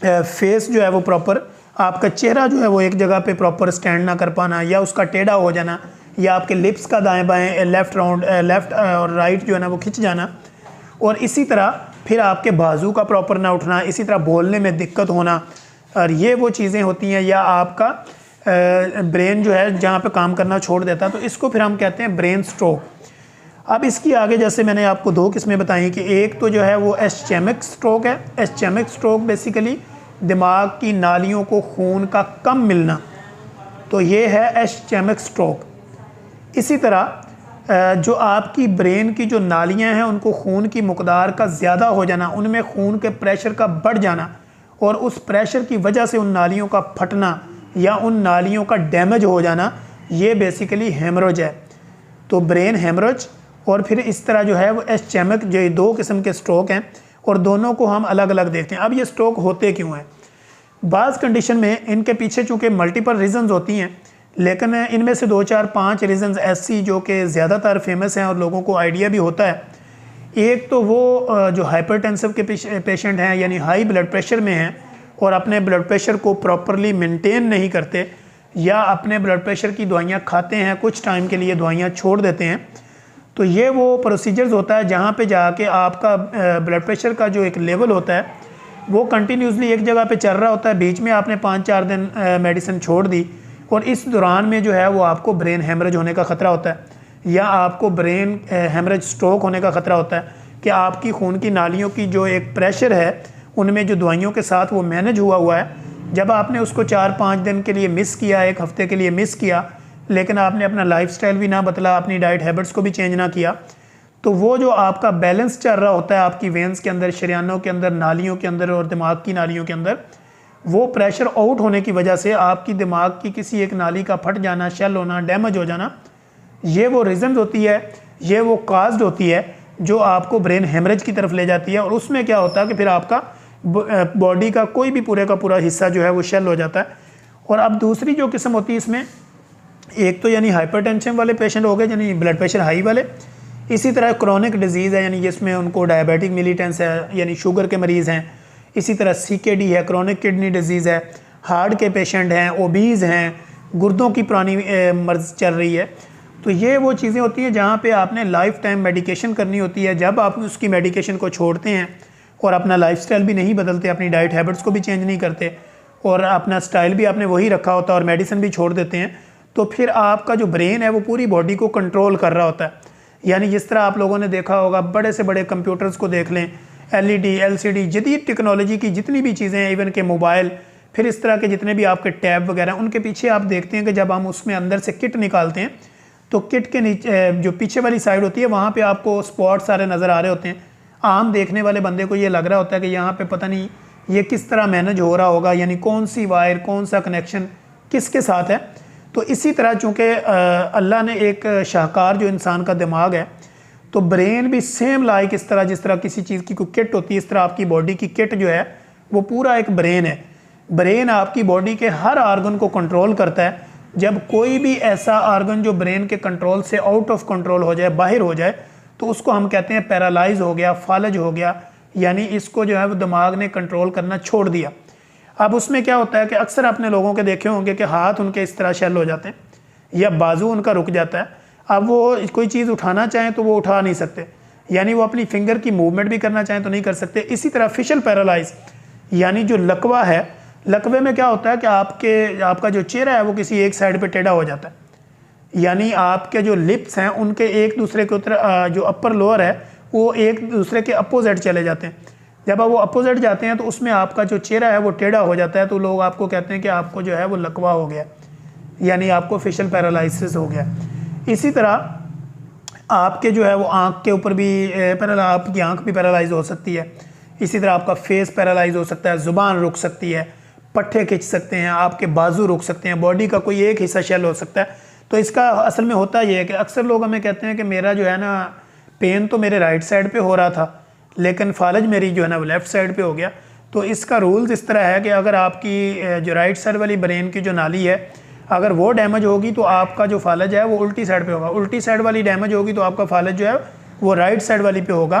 Face जो है वो प्रॉपर, आपका चेहरा जो है वो एक जगह पे प्रॉपर स्टैंड ना कर पाना, या उसका टेढ़ा हो जाना, या आपके लिप्स का दाएं बाएं लेफ़्ट और राइट जो है ना वो खिंच जाना, और इसी तरह फिर आपके बाजू का प्रॉपर ना उठना, इसी तरह बोलने में दिक्कत होना, और ये वो चीज़ें होती हैं। या आपका ब्रेन जो है जहाँ पे काम करना छोड़ देता है, तो इसको फिर हम कहते हैं ब्रेन स्ट्रोक। अब इसकी आगे जैसे मैंने आपको दो किस्में बताई कि एक तो जो है वो इस्चेमिक स्ट्रोक है। इस्चेमिक स्ट्रोक बेसिकली दिमाग की नालियों को खून का कम मिलना, तो ये है इस्चेमिक स्ट्रोक। इसी तरह जो आपकी ब्रेन की जो नालियां हैं उनको खून की मकदार का ज़्यादा हो जाना, उनमें खून के प्रेशर का बढ़ जाना, और उस प्रेशर की वजह से उन नालियों का फटना या उन नालियों का डैमेज हो जाना, ये बेसिकली हेमरोज है। तो ब्रेन हेमरोज और फिर इस तरह जो है वो इस्चेमिक, जो ये दो किस्म के स्ट्रोक हैं, और दोनों को हम अलग अलग देखते हैं। अब ये स्ट्रोक होते क्यों हैं? बाज़ कंडीशन में इनके पीछे चूँकि मल्टीपल रीज़न्स होती हैं, लेकिन इनमें से 2 4 5 रीज़न्स ऐसी जो कि ज़्यादातर फेमस हैं और लोगों को आइडिया भी होता है। एक तो वो जो हाइपरटेंसिव के पेशेंट हैं, यानी हाई ब्लड प्रेशर में हैं और अपने ब्लड प्रेशर को प्रॉपरली मेंटेन नहीं करते, या अपने ब्लड प्रेशर की दवाइयाँ खाते हैं, कुछ टाइम के लिए दवाइयाँ छोड़ देते हैं। तो ये वो प्रोसीजर्स होता है जहाँ पे जाके आपका ब्लड प्रेशर का जो एक लेवल होता है वो कंटिन्यूसली एक जगह पे चल रहा होता है। बीच में आपने 5 4 दिन मेडिसिन छोड़ दी, और इस दौरान में जो है वो आपको ब्रेन हेमरेज होने का ख़तरा होता है, या आपको ब्रेन हेमरेज स्ट्रोक होने का ख़तरा होता है कि आपकी खून की नालियों की जो एक प्रेशर है उनमें जो दवाइयों के साथ वो मैनेज हुआ है, जब आपने उसको 4 5 दिन के लिए मिस किया, एक हफ़्ते के लिए मिस किया, लेकिन आपने अपना लाइफस्टाइल भी ना बदला, अपनी डाइट हैबिट्स को भी चेंज ना किया, तो वो जो आपका बैलेंस चल रहा होता है आपकी वेंस के अंदर, शरीयानों के अंदर, नालियों के अंदर और दिमाग की नालियों के अंदर, वो प्रेशर आउट होने की वजह से आपकी दिमाग की किसी एक नाली का फट जाना, शेल होना, डैमेज हो जाना, ये वो रीज़न होती है, ये वो काज्ड होती है जो आपको ब्रेन हेमरेज की तरफ ले जाती है। और उसमें क्या होता है कि फिर आपका बॉडी का कोई भी पूरे का पूरा हिस्सा जो है वो शेल हो जाता है। और अब दूसरी जो किस्म होती है इसमें, एक तो यानी हाइपरटेंशन वाले पेशेंट हो गए, यानी ब्लड प्रेशर हाई वाले। इसी तरह क्रोनिक डिजीज़ है, यानी जिसमें उनको डायबिटिक मिलिटेंस है, यानी शुगर के मरीज़ हैं। इसी तरह CKD है, क्रोनिक किडनी डिजीज़ है, हार्ट के पेशेंट हैं, ओबीज़ हैं, गुर्दों की पुरानी मर्ज़ चल रही है। तो ये वो चीज़ें होती हैं जहाँ पे आपने लाइफ टाइम मेडिकेशन करनी होती है। जब आप उसकी मेडिकेशन को छोड़ते हैं और अपना लाइफस्टाइल भी नहीं बदलते, अपनी डाइट हैबिट्स को भी चेंज नहीं करते, और अपना स्टाइल भी आपने वही रखा होता है और मेडिसिन भी छोड़ देते हैं, तो फिर आपका जो ब्रेन है वो पूरी बॉडी को कंट्रोल कर रहा होता है। यानी जिस तरह आप लोगों ने देखा होगा, बड़े से बड़े कंप्यूटर्स को देख लें, LED, LCD, जदीद टेक्नोलॉजी की जितनी भी चीज़ें हैं, इवन के मोबाइल, फिर इस तरह के जितने भी आपके टैब वगैरह, उनके पीछे आप देखते हैं कि जब हम उसमें अंदर से किट निकालते हैं तो किट के नीचे जो पीछे वाली साइड होती है वहाँ पे आपको स्पॉट सारे नज़र आ रहे होते हैं। आम देखने वाले बंदे को ये लग रहा होता है कि यहाँ पे पता नहीं ये किस तरह मैनेज हो रहा होगा, यानी कौन सी वायर, कौन सा कनेक्शन किसके साथ है। तो इसी तरह चूँकि अल्लाह ने एक शाहकार जो इंसान का दिमाग है, तो ब्रेन भी सेम लाइक इस तरह, जिस तरह किसी चीज़ की कोई किट होती है, इस तरह आपकी बॉडी की किट जो है वो पूरा एक ब्रेन है। ब्रेन आपकी बॉडी के हर आर्गन को कंट्रोल करता है। जब कोई भी ऐसा आर्गन जो ब्रेन के कंट्रोल से आउट ऑफ कंट्रोल हो जाए, बाहर हो जाए, तो उसको हम कहते हैं पैरालाइज हो गया, फालज हो गया, यानी इसको जो है वो दिमाग ने कंट्रोल करना छोड़ दिया। अब उसमें क्या होता है कि अक्सर आपने लोगों के देखे होंगे कि हाथ उनके इस तरह शेल हो जाते हैं या बाजू उनका रुक जाता है। अब वो कोई चीज़ उठाना चाहें तो वो उठा नहीं सकते, यानी वो अपनी फिंगर की मूवमेंट भी करना चाहें तो नहीं कर सकते। इसी तरह फेशियल पैरालाइज, यानी जो लकवा है, लकवे में क्या होता है कि आपका जो चेहरा है वो किसी एक साइड पे टेढ़ा हो जाता है, यानी आपके जो लिप्स हैं उनके एक दूसरे के उतर जो अपर लोअर है वो एक दूसरे के अपोजिट चले जाते हैं। जब आप वो अपोजिट जाते हैं तो उसमें आपका जो चेहरा है वो टेढ़ा हो जाता है, तो लोग आपको कहते हैं कि आपको जो है वो लकवा हो गया, यानी आपको फेशियल पैरालिसिस हो गया। इसी तरह आपके जो है वो आँख के ऊपर भी आपकी आँख भी पैरालाइज हो सकती है। इसी तरह आपका फेस पैरालाइज हो सकता है, ज़ुबान रुक सकती है, पट्टे खिंच सकते हैं, आपके बाजू रुक सकते हैं, बॉडी का कोई एक हिस्सा शेल हो सकता है। तो इसका असल में होता ये है कि अक्सर लोग हमें कहते हैं कि मेरा जो है ना पेन तो मेरे राइट साइड पे हो रहा था, लेकिन फालज मेरी जो है ना वो लेफ़्ट साइड पे हो गया। तो इसका रूल्स इस तरह है कि अगर आपकी जो राइट साइड वाली ब्रेन की जो नाली है अगर वो डैमेज होगी तो आपका जो फालज है वो उल्टी साइड पे होगा, उल्टी साइड वाली डैमेज होगी तो आपका फालज जो है वो राइट साइड वाली पे होगा,